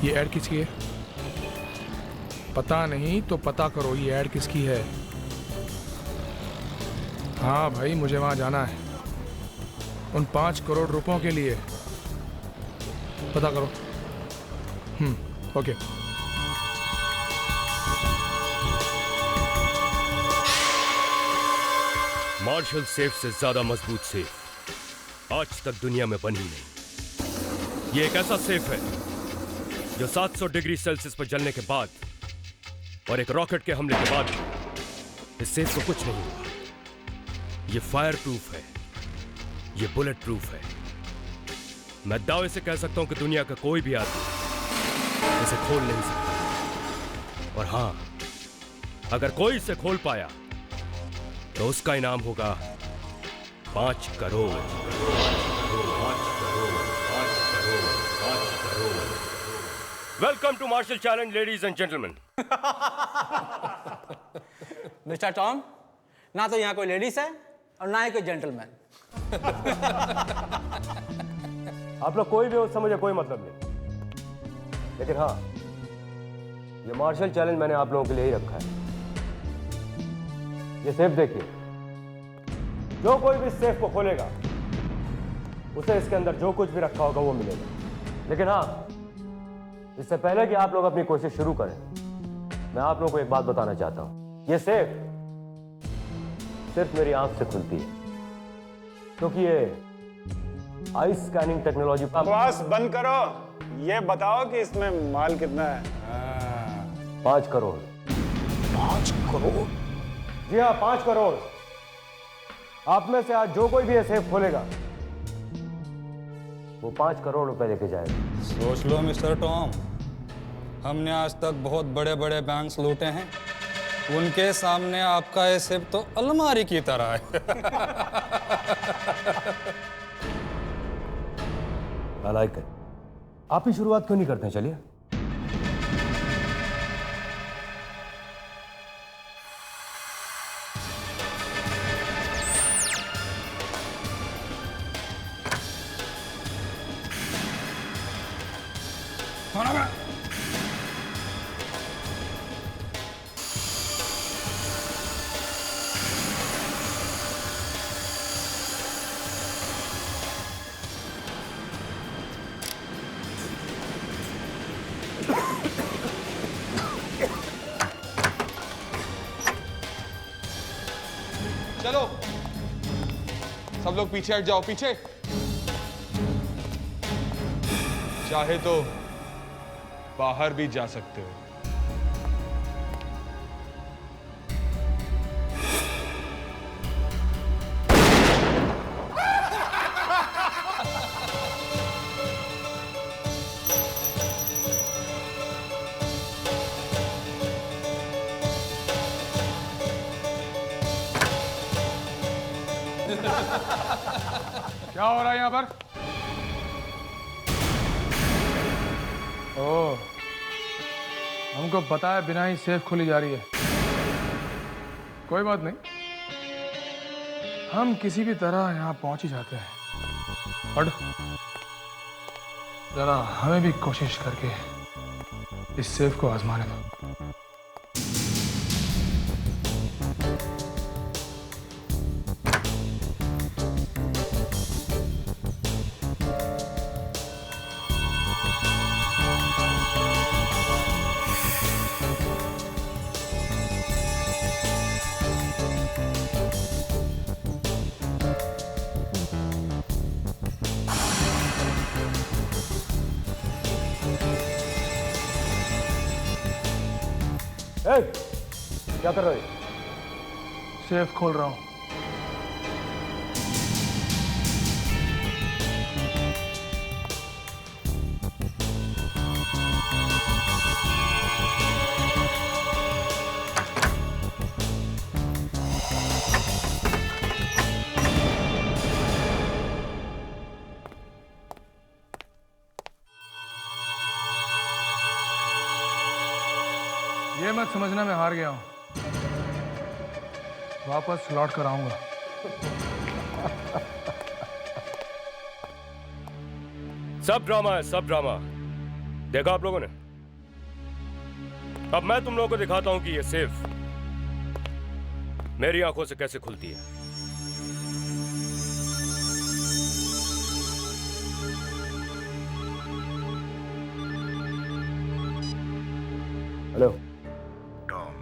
ये ऐड किसकी है? पता नहीं तो पता करो ये ऐड किसकी है। हाँ भाई, मुझे वहां जाना है उन 5 करोड़ रुपयों के लिए। पता करो। ओके। मार्शल सेफ से ज्यादा मजबूत सेफ आज तक दुनिया में बनी नहीं। ये एक ऐसा सेफ है जो 700 डिग्री सेल्सियस पर जलने के बाद और एक रॉकेट के हमले के बाद इस सेफ को कुछ नहीं हुआ। ये फायर प्रूफ है, ये बुलेट प्रूफ है। मैं दावे से कह सकता हूं कि दुनिया का कोई भी आदमी इसे खोल नहीं सकता। और हां, अगर कोई इसे खोल पाया तो उसका इनाम होगा 5 crore. Welcome to marshal challenge ladies and gentleman. Mister Tom, ना तो यहाँ कोई लेडीज है और ना ही कोई जेंटलमैन। आप लोग कोई भी हो समझे कोई मतलब नहीं, लेकिन हाँ, ये मार्शल चैलेंज मैंने आप लोगों के लिए ही रखा है। ये सेफ देखिए, जो कोई भी इस सेफ को खोलेगा उसे इसके अंदर जो कुछ भी रखा होगा वो मिलेगा। लेकिन हाँ, इससे पहले कि आप लोग अपनी कोशिश शुरू करें, मैं आप लोगों को एक बात बताना चाहता हूं। ये सेफ सिर्फ मेरी आंख से खुलती है, क्योंकि ये आई स्कैनिंग टेक्नोलॉजी। बकवास बंद करो, ये बताओ कि इसमें माल कितना है। 5 करोड़। 5 करोड़? जी हाँ, 5 करोड़। आप में से आज जो कोई भी ये सेफ खोलेगा वो 5 करोड़ रुपए लेके जाएगा। सोच लो मिस्टर टॉम, हमने आज तक बहुत बड़े बड़े बैंक्स लूटे हैं, उनके सामने आपका ये सेफ तो अलमारी की तरह है। I like it। आप ही शुरुआत क्यों नहीं करते हैं? चलिए। चलो सब लोग पीछे हट जाओ, पीछे। चाहे तो बाहर भी जा सकते हो। क्या हो रहा है यहाँ पर? ओह, हमको पता है बिना ही सेफ खोली जा रही है। कोई बात नहीं, हम किसी भी तरह यहाँ पहुंच ही जाते हैं। और जरा हमें भी कोशिश करके इस सेफ को आजमाने दो। क्या कर रहे हो? सेफ खोल रहा हूं। ये मत समझना मैं हार गया हूं, वापस लौट कर आऊंगा। सब ड्रामा है, सब ड्रामा। देखा आप लोगों ने? अब मैं तुम लोगों को दिखाता हूं कि ये सेफ मेरी आंखों से कैसे खुलती है। हेलो टॉम,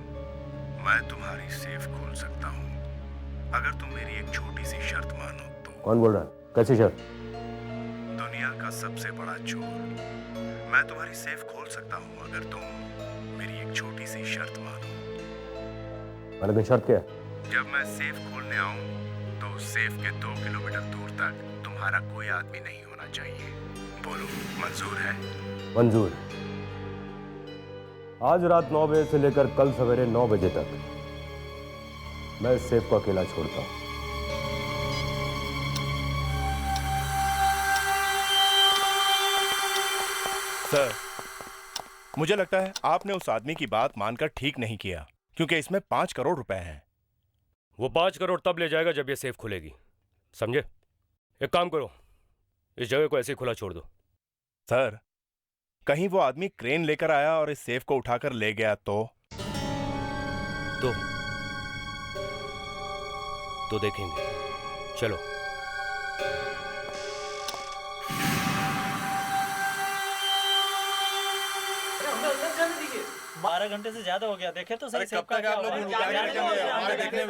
मैं तुम्हारी सेफ खोल सकता हूँ अगर तुम मेरी एक छोटी सी शर्त मानो तो। कौन बोल रहा है? कैसी शर्त? दुनिया का सबसे बड़ा चोर, मैं तुम्हारी सेफ खोल सकता हूँ अगर तुम मेरी एक छोटी सी शर्त मानो। मैंने शर्त क्या है? जब मैं सेफ खोलने आऊँ तो सेफ के 2 किलोमीटर दूर तक तुम्हारा कोई आदमी नहीं होना चाहिए। बोलो, मंजूर है? मंजूर। आज रात 9 बजे से लेकर कल सवेरे 9 बजे तक मैं इस सेफ को अकेला छोड़ता हूं। सर, मुझे लगता है आपने उस आदमी की बात मानकर ठीक नहीं किया, क्योंकि इसमें 5 करोड़ रुपए हैं। वो 5 करोड़ तब ले जाएगा जब ये सेफ खुलेगी, समझे? एक काम करो, इस जगह को ऐसे ही खुला छोड़ दो। सर, कहीं वो आदमी क्रेन लेकर आया और इस सेफ को उठाकर ले गया तो देखेंगे। चलो। 12 घंटे से ज्यादा हो गया, देखे तो सही।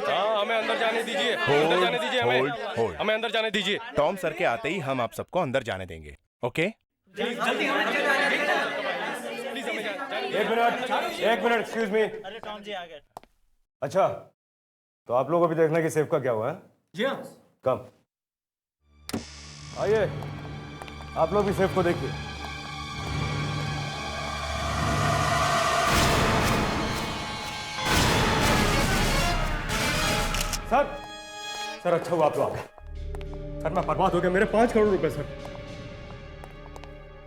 हाँ, हमें अंदर जाने दीजिए, अंदर जाने दीजिए, हमें अंदर जाने दीजिए। टॉम सर के आते ही हम आप सबको अंदर जाने देंगे, ओके? एक मिनट, एक्सक्यूज मी। अरे टॉम जी आ गए। अच्छा, तो आप लोगों को भी देखना कि सेफ का क्या हुआ है? जी हाँ। कम आइए, आप लोग भी सेफ को देखिए। सर अच्छा हुआ आप लोग आ गए। सर मैं बर्बाद हो गया, मेरे 5 करोड़ रुपए सर।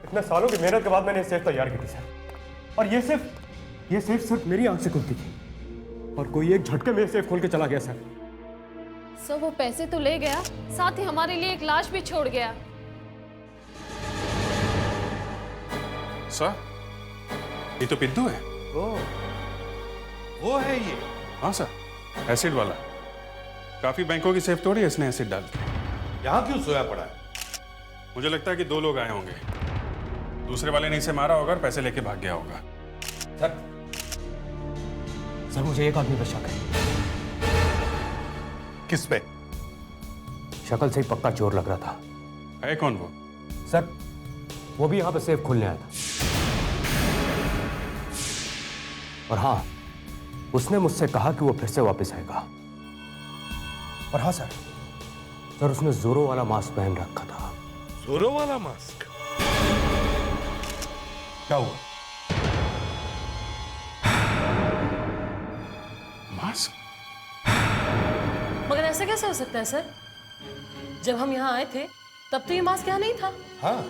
इतने सालों की मेहनत के बाद मैंने सेफ तैयार की थी सर, और ये सेफ सिर्फ मेरी आंख से खुलती थी, और कोई एक झटके में सेफ खोल के चला गया सर। सर वो पैसे तो ले गया, साथ ही हमारे लिए एक लाश भी छोड़ गया। सर, ये तो पिद्दू है। वो है ये? हाँ सर, एसिड वाला। काफी बैंकों की सेफ तोड़ी इसने एसिड डाल के। यहाँ क्यों सोया पड़ा है? मुझे लगता है कि 2 लोग आए होंगे, दूसरे वाले ने इसे मारा होगा और पैसे लेके भाग गया होगा। सर मुझे एक आदमी पे शक है। किस पे? शक्ल से ही पक्का चोर लग रहा था। है कौन वो? सर वो भी यहां पे सेफ खोलने आया था, और हाँ, उसने मुझसे कहा कि वो फिर से वापस आएगा। और हाँ सर उसने जोरो वाला मास्क पहन रखा था। जोरो वाला मास्क? क्या हुआ? मास्क? मगर ऐसा कैसे हो सकता है सर? जब हम यहाँ आए थे तब तो ये मास्क यहाँ नहीं था। हाँ,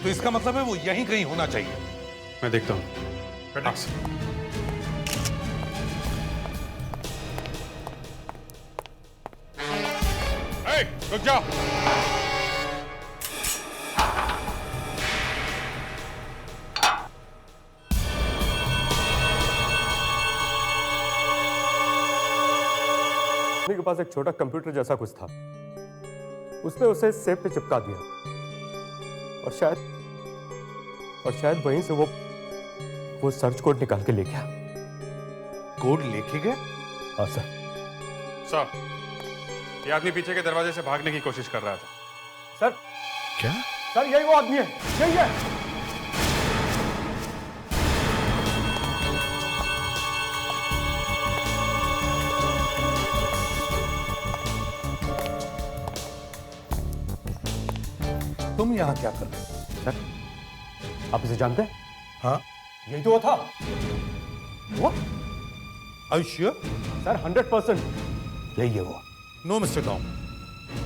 तो इसका मतलब है वो यहीं कहीं होना चाहिए। मैं देखता हूँ। रुक जाओ। के पास एक छोटा कंप्यूटर जैसा कुछ था, उसने उसे सेफ पे चिपका दिया, और शायद वहीं से वो सर्च कोड निकाल के ले गया। कोड लेके गए? हाँ सर। ये आदमी पीछे के दरवाजे से भागने की कोशिश कर रहा था। सर क्या? सर यही वो आदमी है, यही है। तुम यहाँ क्या कर रहे हो? सर आप इसे जानते हैं? हाँ, यही तो वो था। वो? Are you sure? सर 100% यही है वो। नो मिस्टर टॉम,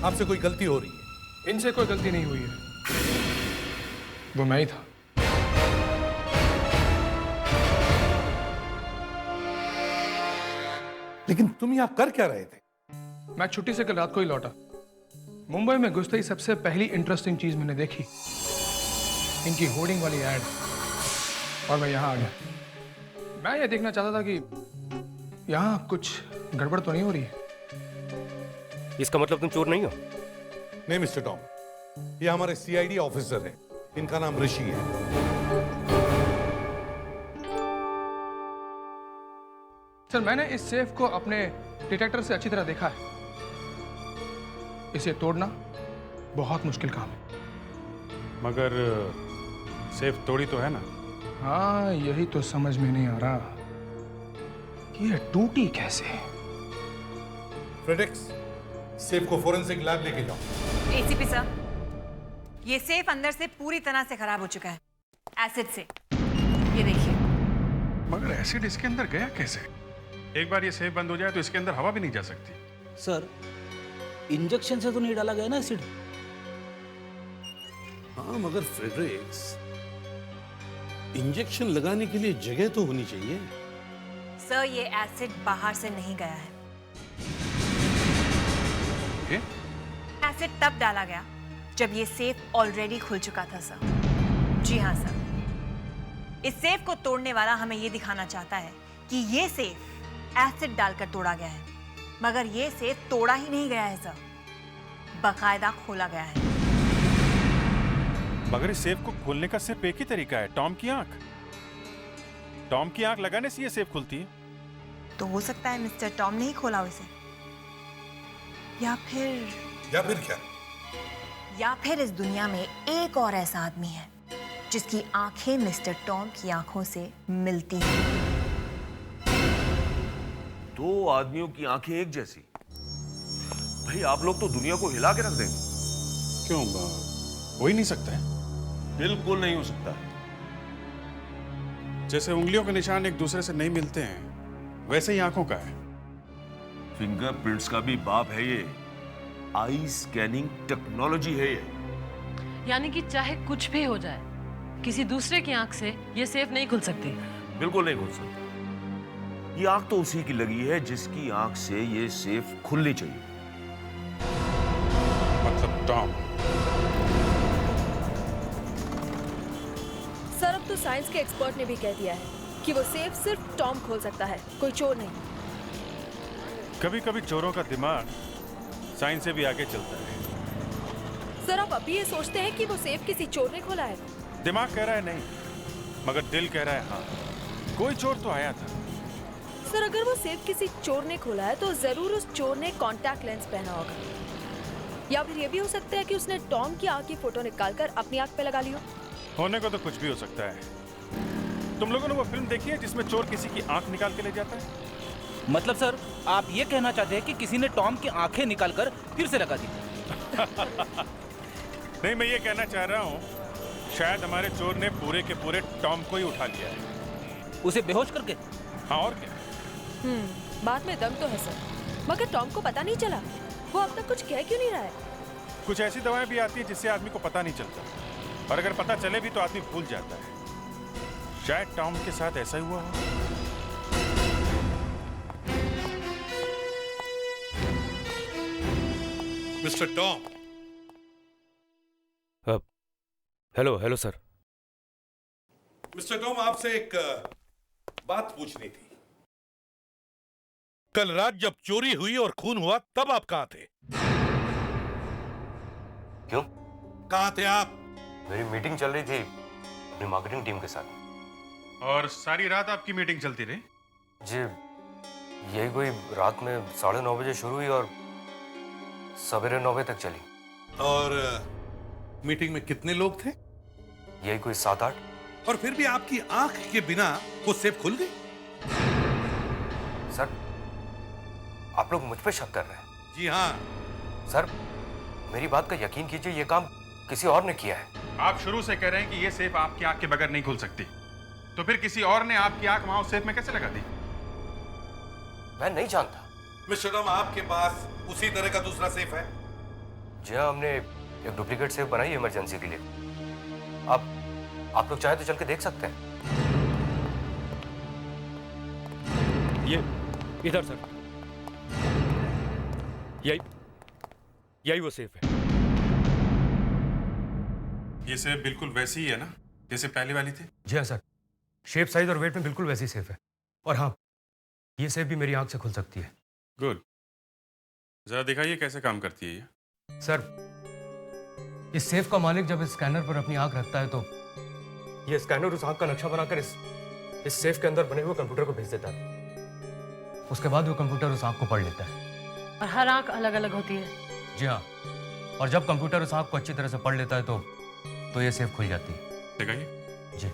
आपसे कोई गलती हो रही है। इनसे कोई गलती नहीं हुई है, वो मैं ही था। लेकिन तुम यहाँ कर क्या रहे थे? मैं छुट्टी से कल रात को ही लौटा। मुंबई में घुसते ही सबसे पहली इंटरेस्टिंग चीज मैंने देखी, इनकी होर्डिंग वाली एड। और मैं यहाँ आ गया। मैं ये देखना चाहता था कि यहाँ कुछ गड़बड़ तो नहीं हो रही है। इसका मतलब तुम चोर नहीं हो? नहीं मिस्टर टॉम, ये हमारे सीआईडी ऑफिसर हैं। इनका नाम ऋषि है। सर, मैंने इस सेफ को अपने डिटेक्टर से अच्छी तरह देखा है। इसे तोड़ना बहुत मुश्किल काम है। मगर सेफ तोड़ी तो है ना? हाँ, यही तो समझ में नहीं आ रहा कि ये टूटी कैसे। फ्रेडेक्स, सेफ को फोरेंसिक लैब लेके जाओ। एसीपी सर, ये सेफ अंदर से पूरी तरह से खराब हो चुका है, एसिड से। ये देखिए। मगर एसिड इसके अंदर गया कैसे? एक बार ये सेफ बंद हो जाए तो इसके अंदर हवा भी नहीं जा सकती। सर, इंजेक्शन से तो नहीं डाला गया ना एसिड? हाँ, मगर फ्रेडरिक्स, इंजेक्शन लगाने के लिए जगह तो होनी चाहिए। सर, ये एसिड बाहर से नहीं गया है। ये? एसिड तब डाला गया जब ये सेफ ऑलरेडी खुल चुका था सर। जी हाँ सर, इस सेफ को तोड़ने वाला हमें ये दिखाना चाहता है कि ये सेफ एसिड डालकर तोड़ा गया है, मगर ये सेफ तोड़ा ही नहीं गया है सर, बाकायदा खोला गया है। मगर इस सेफ को खोलने का सिर्फ एक ही तरीका है, टॉम की आंख। टॉम की आंख लगाने से ये सेफ खुलती है। तो हो सकता है मिस्टर टॉम ने ही खोला उसे, या फिर क्या? या फिर इस दुनिया में एक और ऐसा आदमी है जिसकी आंखें मिस्टर टॉम की आंखों से मिलती हैं। दो आदमियों की आंखें एक जैसी? भाई, आप लोग तो दुनिया को हिला के रख देंगे। क्यों? हो ही नहीं सकता है। बिल्कुल नहीं हो सकता। जैसे उंगलियों के निशान एक दूसरे से नहीं मिलते हैं, वैसे ही आंखों का है। फिंगरप्रिंट्स का भी बाप है ये। आई स्कैनिंग टेक्नोलॉजी है ये। यानी कि चाहे कुछ भी हो जाए, किसी दूसरे की आंख से ये सेफ नहीं खुल सकती। बिल्कुल नहीं खुल सकती। ये आंख तो उसी की लगी है जिसकी आंख से ये सेफ खुलनी चाहिए। मतलब टॉम। सर, अब तो साइंस के एक्सपर्ट ने भी कह दिया है कि वो सेफ सिर्फ टॉम खोल सकता है, कोई चोर नहीं। कभी कभी चोरों का दिमाग साइंस से भी आगे चलता है। सर, आप अभी ये सोचते हैं कि वो सेफ किसी चोर ने खोला है? दिमाग कह रहा है नहीं, मगर दिल कह रहा है हाँ, कोई चोर तो आया था। सर, अगर वो सेफ किसी चोर ने खोला है तो जरूर उस चोर ने कॉन्टैक्ट लेंस पहना होगा, या फिर ये भी हो सकता है कि उसने टॉम की आंख की फोटो निकालकर अपनी आंख पे लगा ली हो। होने को तो कुछ भी हो सकता है। तुम लोगों ने वो फिल्म देखी है जिसमें चोर किसी की आंख निकाल के ले जाता है? मतलब सर, आप ये कहना चाहते हैं कि किसी ने टॉम की आंखें निकालकर फिर से लगा दी? नहीं, मैं ये कहना चाह रहा हूँ, शायद हमारे चोर ने पूरे के पूरे टॉम को ही उठा लिया है। उसे बेहोश करके? हाँ, और क्या। बात में दम तो है सर, मगर टॉम को पता नहीं चला। वो अब तक कुछ कह क्यों नहीं रहा है? कुछ ऐसी दवाएं भी आती है जिससे आदमी को पता नहीं चलता, और अगर पता चले भी तो आदमी भूल जाता है। शायद टॉम के साथ ऐसा ही हुआ हो। Mister Tom. Hello sir. Mister Tom, आपसे एक बात पूछनी थी। कल रात जब चोरी हुई और खून हुआ तब आप कहां थे? क्यों? कहां थे आप? मेरी मीटिंग चल रही थी अपनी मार्केटिंग टीम के साथ। और सारी रात आपकी मीटिंग चलती रही? जी, यही कोई रात में 9:30 बजे शुरू हुई और सवेरे 9 बजे तक चली। और मीटिंग में कितने लोग थे? यही कोई 7-8। और फिर भी आपकी आंख के बिना वो सेफ खुल गई? सर, आप लोग मुझ पे शक कर रहे हैं? जी हाँ। सर, मेरी बात का यकीन कीजिए, ये काम किसी और ने किया है। आप शुरू से कह रहे हैं कि ये सेफ आपकी आंख के बगैर नहीं खुल सकती, तो फिर किसी और ने आपकी आंख वहां उस सेफ में कैसे लगा दी? मैं नहीं जानता। मिस्टर टॉम, आपके पास उसी तरह का दूसरा सेफ है? जी हाँ, हमने एक डुप्लीकेट सेफ बनाई है इमरजेंसी के लिए। अब आप लोग चाहे तो चल के देख सकते हैं। ये इधर सर, यही वो सेफ है। ये सेफ बिल्कुल वैसी ही है ना जैसे पहले वाली थी? जी हाँ सर, शेप, साइज और वेट में बिल्कुल वैसी सेफ है। और हाँ, ये सेफ भी मेरी आंख से खुल सकती है। गुड। जरा दिखाइए कैसे काम करती है ये। सर, इस सेफ का मालिक जब इस स्कैनर पर अपनी आंख रखता है तो ये स्कैनर उस आंख का नक्शा बनाकर इस सेफ के अंदर बने हुए कंप्यूटर को भेज देता है। उसके बाद वो कंप्यूटर उस आंख को पढ़ लेता है। और हर आंख अलग अलग होती है। जी हाँ, और जब कंप्यूटर उस आंख को अच्छी तरह से पढ़ लेता है तो ये सेफ खुल जाती है। दिखाइए। जी।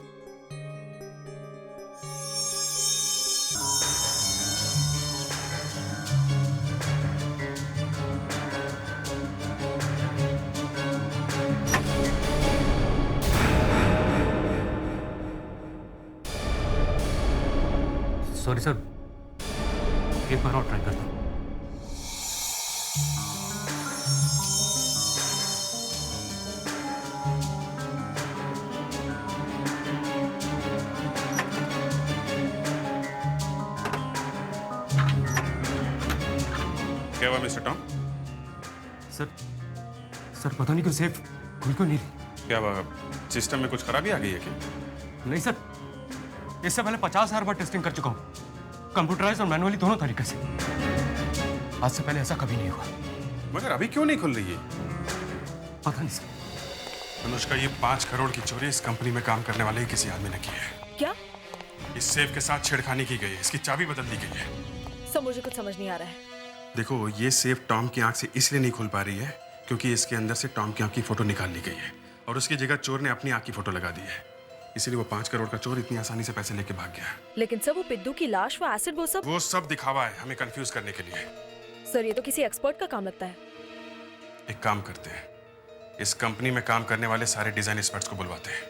सॉरी सर, एक बार और ट्राई करता हूँ। क्या हुआ मिस्टर टॉम? सर पता नहीं क्यों सेफ खुल क्यों नहीं रही। क्या हुआ, सिस्टम में कुछ खराबी आ गई है क्या? नहीं सर, इससे पहले 50,000 बार टेस्टिंग कर चुका हूँ, कंप्यूटराइज और मैनुअली दोनों तरीके से। आज से पहले ऐसा कभी नहीं हुआ। मगर अभी क्यों नहीं खुल रही है? पता नहीं सर। अनुष्का, ये 5 करोड़ की चोरी इस कंपनी में काम करने वाले ही किसी आदमी ने की है। क्या? इस सेफ के साथ छेड़खानी की गई है, इसकी चाबी बदल दी गई है। सर मुझे कुछ समझ नहीं आ रहा है। देखो, ये सेफ टॉम की आंख से इसलिए नहीं खुल पा रही है क्योंकि इसके अंदर से टॉम की आंख की फोटो निकाल ली गई है और उसकी जगह चोर ने अपनी आंख की फोटो लगा दी है। इसीलिए वो 5 करोड़ का चोर इतनी आसानी से पैसे लेके भाग गया। लेकिन सर वो पिद्दू की लाश, वो एसिड, वो सब दिखावा है हमें कंफ्यूज करने के लिए। सर ये तो किसी एक्सपर्ट का काम लगता है। एक काम करते हैं, इस कंपनी में काम करने वाले सारे डिजाइन एक्सपर्ट्स को बुलवाते हैं।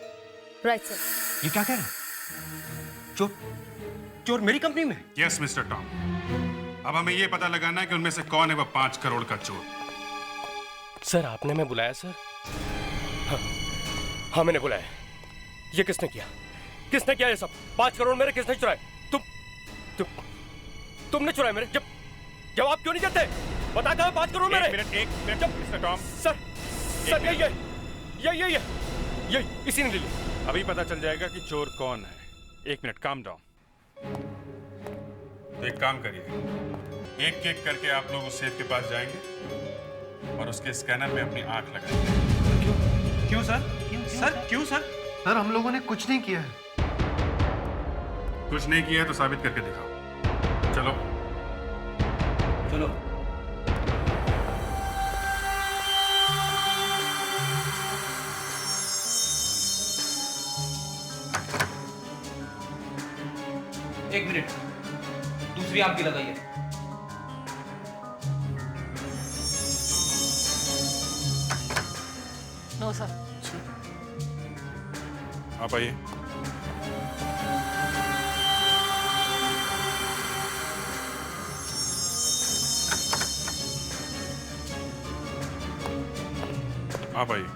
Right sir. ये क्या कह रहे हैं? चोर मेरी कंपनी में? यस मिस्टर टॉम, अब हमें ये पता लगाना है कि उनमें से कौन है वो 5 करोड़ का चोर। सर आपने मैं बुलाया सर? हाँ मैंने बुलाया। ये किसने किया? किसने किया ये सब? 5 करोड़ मेरे किसने चुराए? तुमने चुराए मेरे? जवाब क्यों नहीं देते? बता कहाँ 5 करोड़ मेरे? एक मिनट मिस्टर टॉम। सर ये इसी ने ले लिया। अभी पता चल जाएगा कि चोर कौन है। 1 मिनट, काम डाउन। तो एक काम करिए, एक एक करके आप लोग उस सेफ के पास जाएंगे और उसके स्कैनर में अपनी आंख लगाएंगे। क्यों सर? क्यों सर? सर हम लोगों ने कुछ नहीं किया है। कुछ नहीं किया है तो साबित करके दिखाओ। चलो चलो। एक मिनट, दूसरी आंख भी लगाइए। No sir. आप आइए। आप आइए।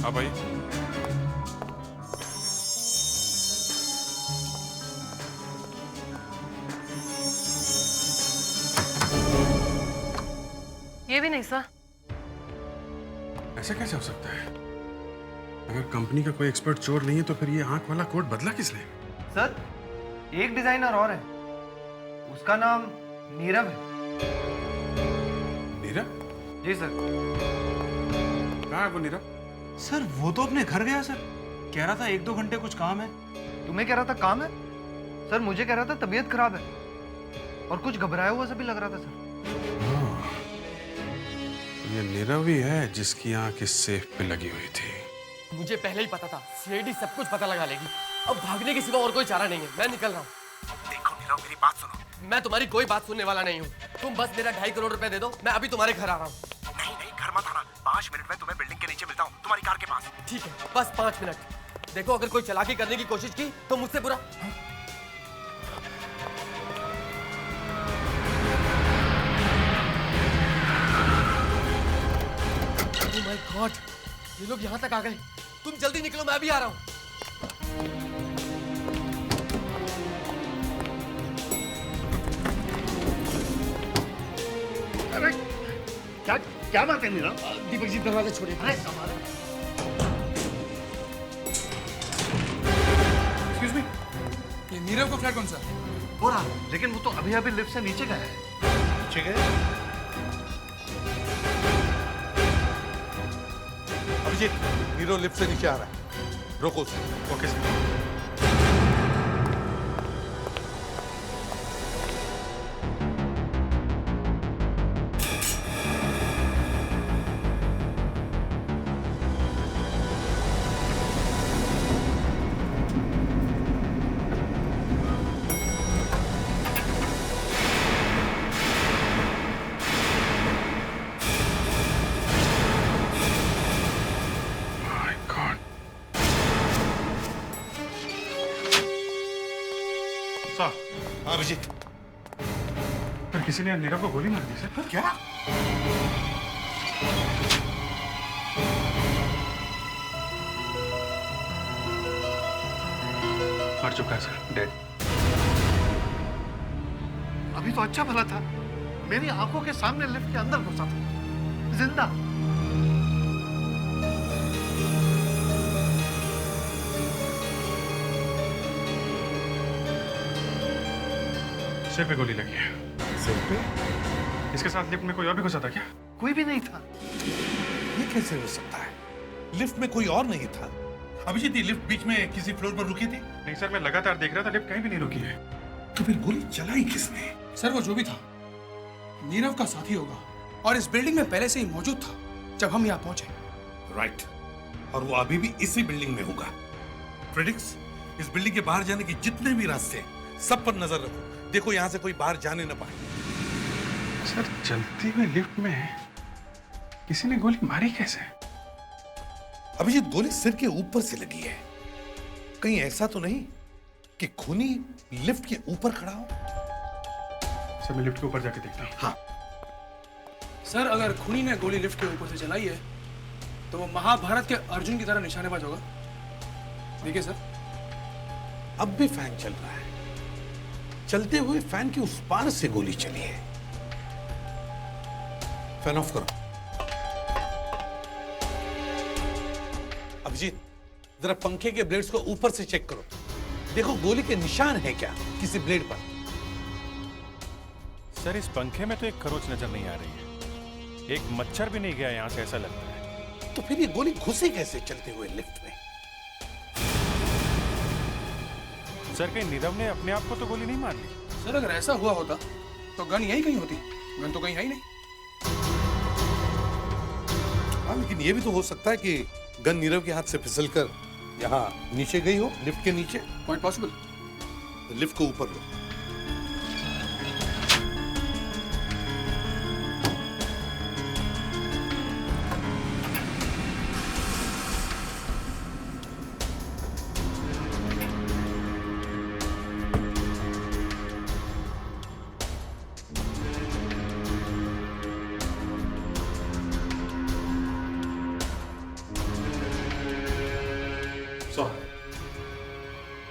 आप आइए। ये भी नहीं सर। ऐसा कैसे हो सकता है? अगर कंपनी का कोई एक्सपर्ट चोर नहीं है तो फिर ये आंख वाला कोड बदला किसने? सर एक डिजाइनर और है, उसका नाम नीरव है। नीरव? जी सर। कहाँ है वो नीरव? सर वो तो अपने घर गया सर, कह रहा था 1-2 घंटे कुछ काम है। तुम्हें कह रहा था काम है? सर मुझे कह रहा था तबीयत खराब है और कुछ घबराया हुआ सा भी लग रहा था सर। ये नीरव ही है जिसकी आंख इस सेफ पे लगी हुई थी। मुझे पहले ही पता था, सीआईडी सब कुछ पता लगा लेगी। अब भागने के सिवा और कोई चारा नहीं है, मैं निकल रहा हूँ। देखो नीरव, मेरी बात सुनो। मैं तुम्हारी कोई बात सुनने वाला नहीं हूँ। तुम बस मेरा 2.5 करोड़ रुपए दे दो, मैं अभी तुम्हारे घर आ रहा हूँ। नहीं नहीं, घर मत आना। 5 मिनट में तुम्हें बिल्डिंग के नीचे मिलता हूँ, तुम्हारी कार के पास। ठीक है, बस 5 मिनट। देखो अगर कोई चालाकी करने की कोशिश की तो मुझसे बुरा। Oh my God, ये लोग यहाँ तक आ गए। तुम जल्दी निकलो, मैं भी आ रहा हूँ। अरे क्या क्या बात है नीरव? दीपक जी दरवाजा छोड़िए। एक्सक्यूज मी, ये नीरव का फ्लैट कौन सा? हो रहा, लेकिन वो तो अभी अभी लिफ्ट से नीचे गया है। नीचे गए? अभिजीत, नीरव लिफ्ट से नीचे आ रहा है, रोको उसे। Okay sir. हाँ अभिजीत। पर किसी ने नीरव को गोली मार दी सर। क्या? मर चुका है सर, डेड। अभी तो अच्छा भला था, मेरी आंखों के सामने लिफ्ट के अंदर घुसा था, जिंदा। सिर पे गोली लगी है। सिर पे? इसके साथ लिफ्ट में कोई और भी घुसा था क्या? कोई भी नहीं था। ये कैसे हो सकता है? लिफ्ट में कोई और नहीं था। अभिजीत, ये लिफ्ट बीच में किसी फ्लोर पर रुकी थी? नहीं सर, मैं लगातार देख रहा था, लिफ्ट कहीं भी नहीं रुकी है। तो फिर गोली चलाई किसने? सर वो जो भी था नीरव का साथी होगा और इस बिल्डिंग में पहले से ही मौजूद था जब हम यहाँ पहुंचे। राइट, और वो अभी भी इसी बिल्डिंग में होगा। फ्रेडिक्स, इस बिल्डिंग के बाहर जाने के जितने भी रास्ते हैं, सब पर नजर रखो। देखो यहाँ से कोई बाहर जाने न पाए। सर चलती हुई लिफ्ट में किसी ने गोली मारी कैसे? अभिजीत, गोली सिर के ऊपर से लगी है। कहीं ऐसा तो नहीं कि खूनी लिफ्ट के ऊपर खड़ा हो? सर मैं लिफ्ट के ऊपर जाके देखता हूँ। हाँ सर अगर खूनी ने गोली लिफ्ट के ऊपर से चलाई है तो वो महाभारत के अर्जुन की तरह निशानेबाज होगा। देखिए सर, अब भी फैन चल रहा है। चलते हुए फैन के उस पार से गोली चली है। फैन ऑफ करो। अभिजीत, जरा पंखे के ब्लेड्स को ऊपर से चेक करो। देखो गोली के निशान है क्या किसी ब्लेड पर? सर इस पंखे में तो एक खरोच नजर नहीं आ रही है। एक मच्छर भी नहीं गया यहाँ से, ऐसा लगता है। तो फिर ये गोली घुसी कैसे चलते हुए लिफ्ट में? सर कहीं नीरव ने अपने आप को तो गोली नहीं मार ली? सर अगर ऐसा हुआ होता तो गन यहीं कहीं होती। गन तो कहीं है ही नहीं। हाँ, लेकिन ये भी तो हो सकता है कि गन नीरव के हाथ से फिसलकर यहाँ नीचे गई हो, लिफ्ट के नीचे। Point possible. लिफ्ट को ऊपर लो।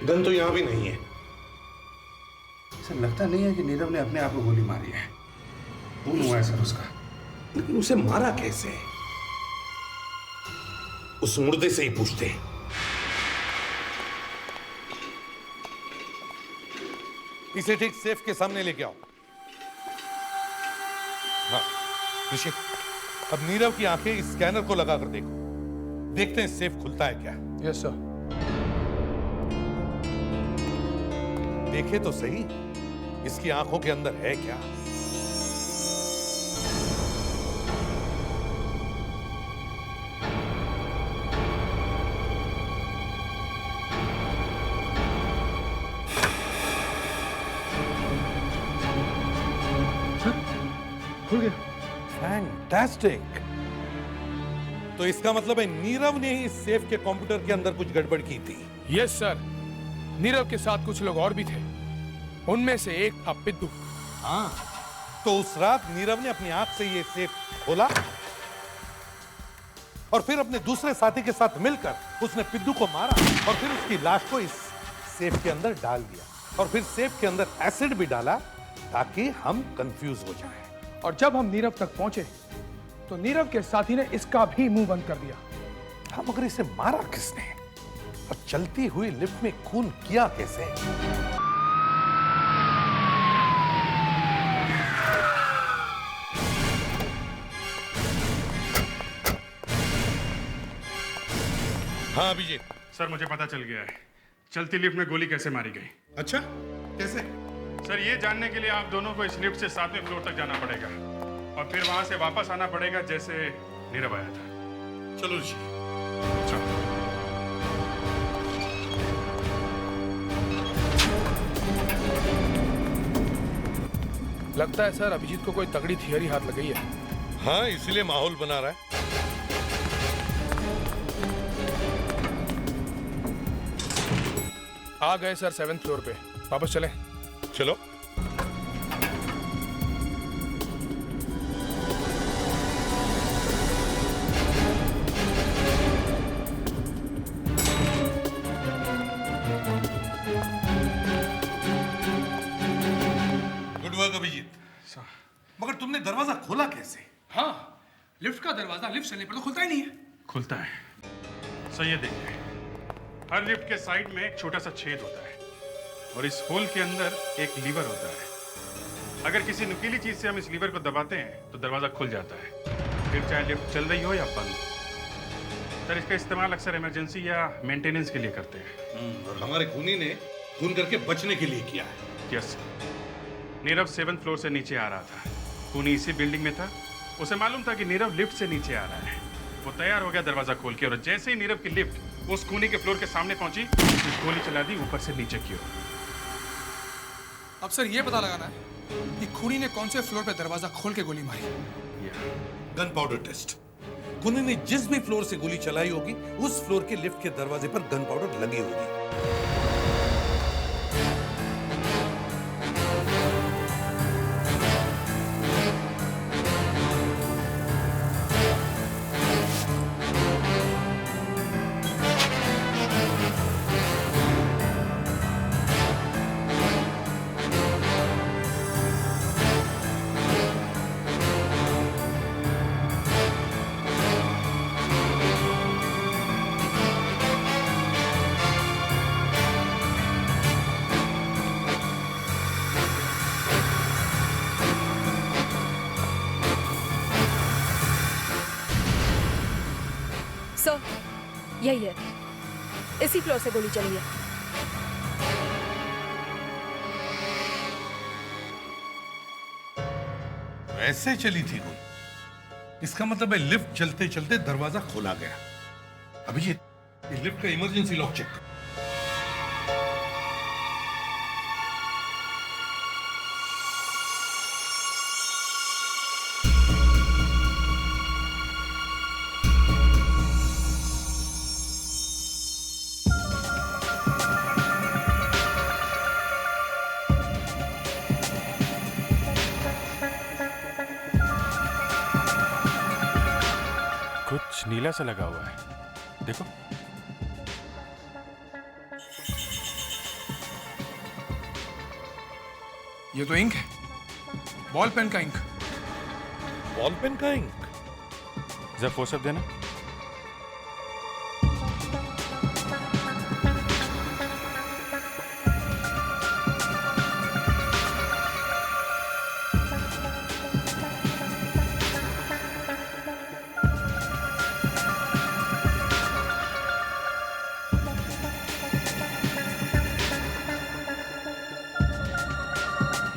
गन तो यहां भी नहीं है। सर लगता नहीं है कि नीरव ने अपने आप को गोली मारी है। खून हुआ है सर उसका। लेकिन उसे मारा कैसे? उस मुर्दे से ही पूछते हैं। इसे ठीक सेफ के सामने लेके आओ। हाँ ऋषि, अब नीरव की आंखें इस स्कैनर को लगाकर देखो। देखते हैं सेफ खुलता है क्या। Yes sir. देखे तो सही, इसकी आंखों के अंदर है क्या? खुल गया। फैंटास्टिक। तो इसका मतलब है नीरव ने ही इस सेफ के कंप्यूटर के अंदर कुछ गड़बड़ की थी। यस सर, नीरव के साथ कुछ लोग और भी थे। उनमें से एक था पिद्दू। हाँ, तो उस रात नीरव ने अपनी आंख से ये सेफ खोला और फिर अपने दूसरे साथी के साथ मिलकर उसने पिद्दू को मारा और फिर उसकी लाश को इस सेफ के अंदर डाल दिया और फिर सेफ के अंदर एसिड भी डाला ताकि हम कंफ्यूज हो जाएं। और जब हम नीरव तक पहुंचे तो नीरव के साथी ने इसका भी मुंह बंद कर दिया। हाँ, मगर इसे मारा किसने और चलती हुई लिफ्ट में खून किया कैसे? हाँ अभिजीत। सर मुझे पता चल गया है चलती लिफ्ट में गोली कैसे मारी गई। अच्छा, कैसे? सर ये जानने के लिए आप दोनों को इस लिफ्ट से 7वें फ्लोर तक जाना पड़ेगा और फिर वहां से वापस आना पड़ेगा जैसे नीरव आया था। चलो ऋषि। चलो। लगता है सर अभिजीत को कोई तगड़ी थियरी हाथ लग गई है। हाँ, इसीलिए माहौल बना रहा है। आ गए सर 7th फ्लोर पे, वापस चलें। चलो। Good work Abhijit. मगर तुमने दरवाजा खोला कैसे? हाँ, लिफ्ट का दरवाजा लिफ्ट चलने पर तो खुलता ही नहीं है। खुलता है। सर ये देखिए, हर लिफ्ट के साइड में एक छोटा सा छेद होता है और इस होल के अंदर एक लीवर होता है। अगर किसी नुकीली चीज से हम इस लीवर को दबाते हैं तो दरवाजा खुल जाता है, फिर चाहे लिफ्ट चल रही हो या बंद। सर इसका इस्तेमाल अक्सर इमरजेंसी या मेंटेनेंस के लिए करते हैं। और हमारे खूनी ने खून करके बचने के लिए किया है। Yes sir. Nirav 7th floor से नीचे आ रहा था, खूनी इसी बिल्डिंग में था। उसे मालूम था कि नीरव लिफ्ट से नीचे आ रहा है। वो तैयार हो गया दरवाजा खोल के और जैसे ही नीरव की लिफ्ट उस खूनी के फ्लोर के सामने पहुंची, गोली चला दी ऊपर से नीचे की ओर। अब सर ये पता लगाना है कि खूनी ने कौन से फ्लोर पे दरवाजा खोल के गोली मारी। Gun powder taste. खूनी ने जिस भी फ्लोर से गोली चलाई होगी उस फ्लोर के लिफ्ट के दरवाजे पर गन पाउडर लगी होगी। सर, यही है, इसी फ्लोर से गोली चली है। ऐसे चली थी गोली। इसका मतलब है लिफ्ट चलते चलते दरवाजा खोला गया। अभिजीत, इस लिफ्ट का इमरजेंसी लॉक चेक करो। कुछ नीला सा लगा हुआ है, देखो। ये तो इंक है, बॉल पेन का इंक। बॉल पेन का इंक? जरा फोर्स अप देना।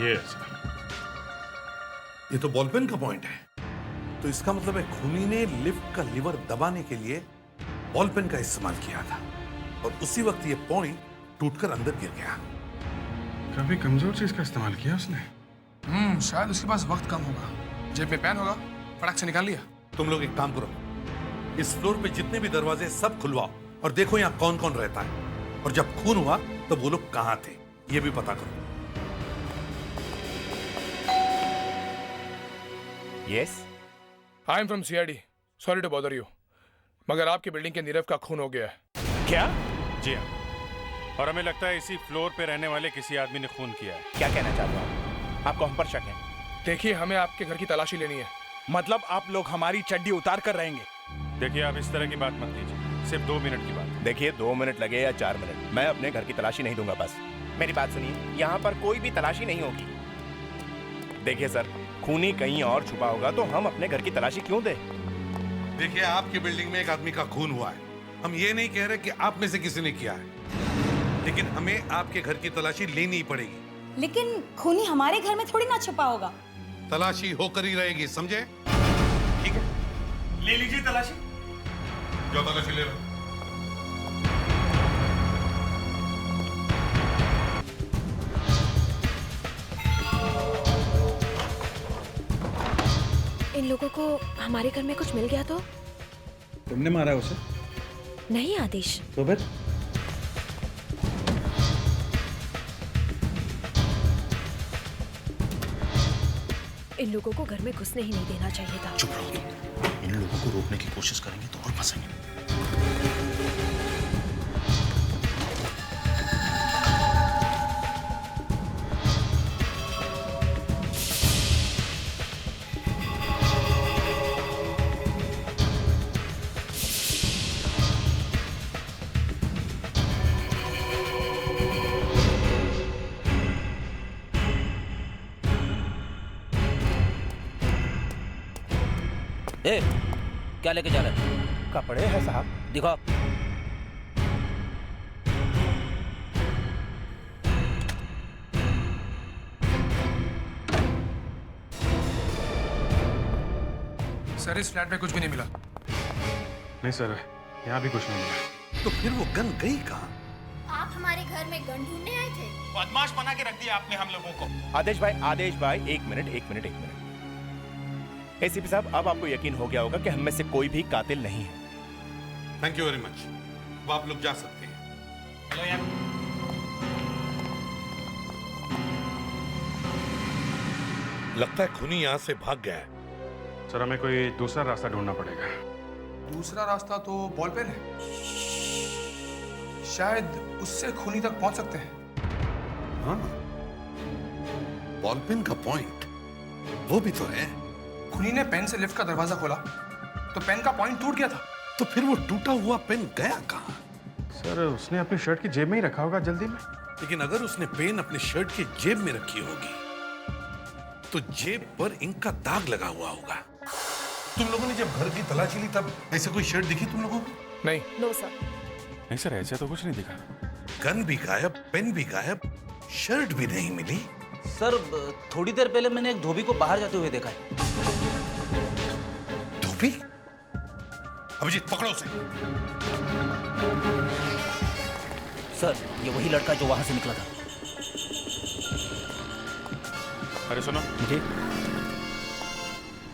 Yes. ये तो बॉल पेन का पॉइंट है। तो इसका मतलब है खूनी ने लिफ्ट का लीवर दबाने के लिए बॉल पेन का इस्तेमाल किया था और उसी वक्त ये पॉइंट टूटकर अंदर गिर गया। काफी कमजोर चीज का इस्तेमाल किया उसने। शायद उसके पास वक्त कम होगा, जेब में पेन होगा, फटाक से निकाल लिया। तुम लोग एक काम करो, इस फ्लोर पे जितने भी दरवाजे सब खुलवाओ और देखो यहाँ कौन कौन रहता है, और जब खून हुआ तो वो लोग कहाँ थे ये भी पता करो। Yes? I am from CID. Sorry to bother you. मगर आपकी बिल्डिंग के नीरव का खून हो गया है। क्या? जी हाँ। और हमें लगता है इसी फ्लोर पे रहने वाले किसी आदमी ने खून किया है। क्या कहना चाहते हो? आपको हम पर शक है? देखिए, हमें आपके घर की तलाशी लेनी है। मतलब आप लोग हमारी चड्डी उतार कर रहेंगे? देखिए, आप इस तरह की बात मत कीजिए, सिर्फ 2 मिनट की बात। देखिए, 2 मिनट लगे या 4 मिनट, मैं अपने घर की तलाशी नहीं दूंगा। बस मेरी बात सुनिए, यहाँ पर कोई भी तलाशी नहीं होगी। देखिए सर, खूनी कहीं और छुपा होगा तो हम अपने घर की तलाशी क्यों दें? देखिए, आपकी बिल्डिंग में एक आदमी का खून हुआ है। हम ये नहीं कह रहे कि आप में से किसी ने किया है, लेकिन हमें आपके घर की तलाशी लेनी ही पड़ेगी। लेकिन खूनी हमारे घर में थोड़ी ना छुपा होगा। तलाशी होकर ही रहेगी, समझे? ठीक है, ले लीजिए तलाशी। जो तलाशी ले लो। इन लोगों को हमारे घर में कुछ मिल गया तो? तुमने मारा उसे? नहीं आदेश। तो फिर? इन लोगों को घर में घुसने ही नहीं देना चाहिए था। चुप रहो, इन लोगों को रोकने की कोशिश करेंगे तो और फंसेंगे। ए, क्या लेके जा रहा है? कपड़े हैं साहब। दिखाओ। सर, इस फ्लैट में कुछ भी नहीं मिला। नहीं सर, यहाँ भी कुछ नहीं मिला। तो फिर वो गन गई कहाँ? आप हमारे घर में गन ढूंढने आए थे? बदमाश बना के रख दिया आपने हम लोगों को। आदेश भाई, एक मिनट। एसीपी साहब, अब आपको यकीन हो गया होगा कि हम में से कोई भी कातिल नहीं है। Thank you very much. अब आप लोग जा सकते हैं। हेलो यार। लगता है खूनी यहाँ से भाग गया है। सर, हमें कोई दूसरा रास्ता ढूंढना पड़ेगा। दूसरा रास्ता तो बॉल पेन है, शायद उससे खूनी तक पहुंच सकते हैं। हाँ, बॉल पेन का पॉइंट वो भी तो है। खूनी ने पेन से लिफ्ट का दरवाजा खोला तो पेन का पॉइंट टूट गया था। तो फिर वो टूटा हुआ पेन गया कहाँ? सर, उसने अपनी शर्ट की जेब में ही रखा होगा जल्दी में। लेकिन अगर उसने पेन अपनी शर्ट की जेब में रखी होगी तो जेब पर इंक का दाग लगा हुआ होगा। तुम लोगों ने जब घर की तलाशी ली तब ऐसे कोई शर्ट दिखी तुम लोगों को? नहीं। No sir. नहीं सर, ऐसे तो कुछ नहीं दिखा। गन भी गायब, पेन भी गायब, शर्ट भी नहीं मिली। सर, थोड़ी देर पहले मैंने एक धोबी को बाहर जाते हुए देखा है। धोबी? अभिजीत, पकड़ो उसे। सर, ये वही लड़का जो वहां से निकला था। अरे सुनो जी।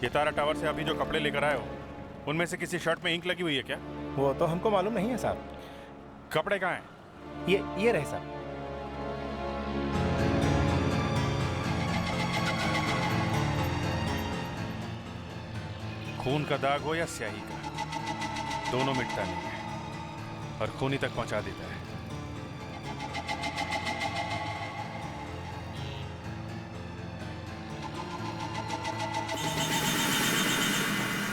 ये तारा टावर से अभी जो कपड़े लेकर आए हो, उनमें से किसी शर्ट में इंक लगी हुई है क्या? वो तो हमको मालूम नहीं है साहब। कपड़े कहाँ हैं? ये रहे साहब। खून का दाग हो या स्याही का, दोनों मिटता नहीं है और खूनी तक पहुंचा देता है।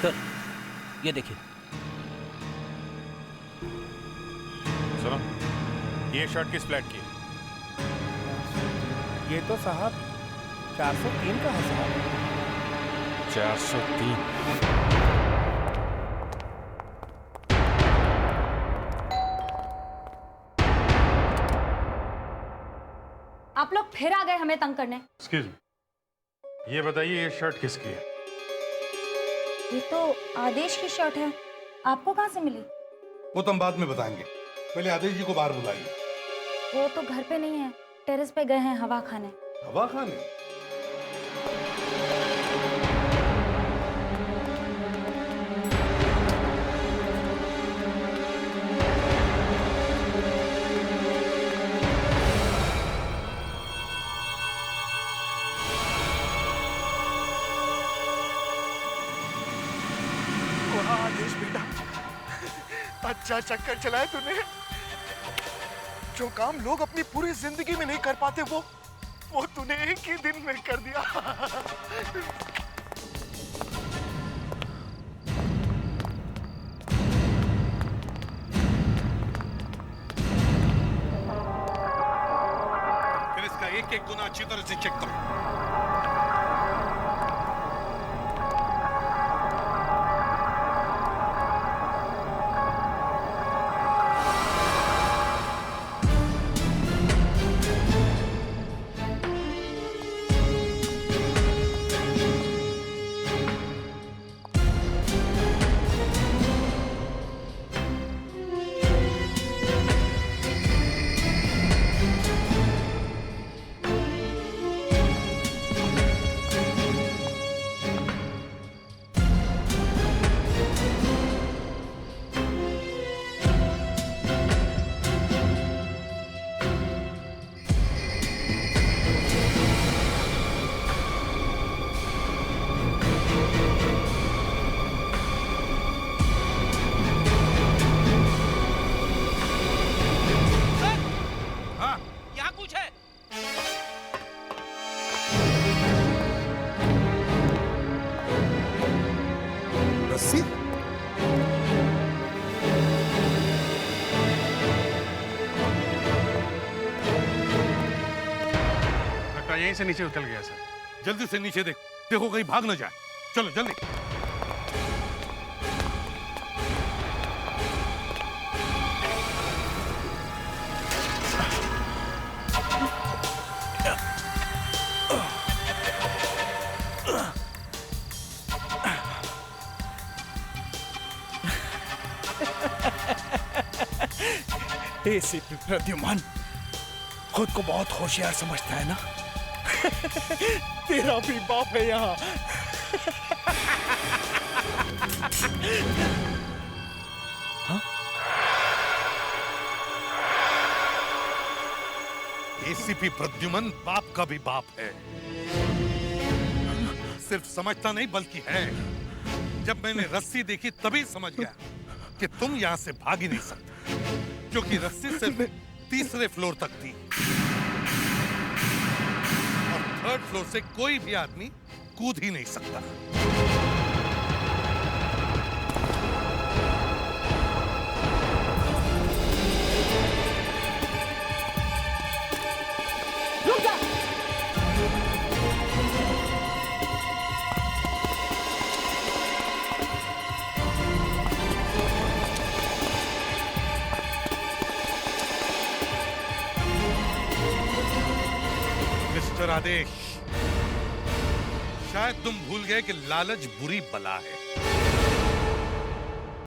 सर, ये देखिए। सुनो, ये शर्ट किस फ्लैट की है? ये तो साहब 403 का है साहब। 403। आप लोग फिर आ गए हमें तंग करने। एक्सक्यूज मी, ये बताइए ये शर्ट किसकी है? ये तो आदेश की शर्ट है, आपको कहाँ से मिली? वो तो हम बाद में बताएंगे, पहले आदेश जी को बाहर बुलाइए। वो तो घर पे नहीं है, टेरेस पे गए हैं हवा खाने। हवा खाने? आदेश बेटा, अच्छा चक्कर चलाया तूने। जो काम लोग अपनी पूरी जिंदगी में नहीं कर पाते वो तूने एक ही दिन में कर दिया। एक गुना अच्छी तरह से चेक करो। रस्सी? लगता यहीं से नीचे उतर गया सर। जल्दी से नीचे देख, देखो कहीं भाग न जाए। चलो जल्दी। एसीपी प्रद्युमन खुद को बहुत होशियार समझता है ना? तेरा भी बाप है यहाँ। हाँ? एसीपी प्रद्युमन बाप का भी बाप है। सिर्फ समझता नहीं बल्कि है। जब मैंने रस्सी देखी तभी समझ गया कि तुम यहाँ से भाग ही नहीं सकते, क्योंकि रस्सी सिर्फ तीसरे फ्लोर तक थी और थर्ड फ्लोर से कोई भी आदमी कूद ही नहीं सकता। रुक जा। मिस्टर आदेश, शायद तुम भूल गए कि लालच बुरी बला है।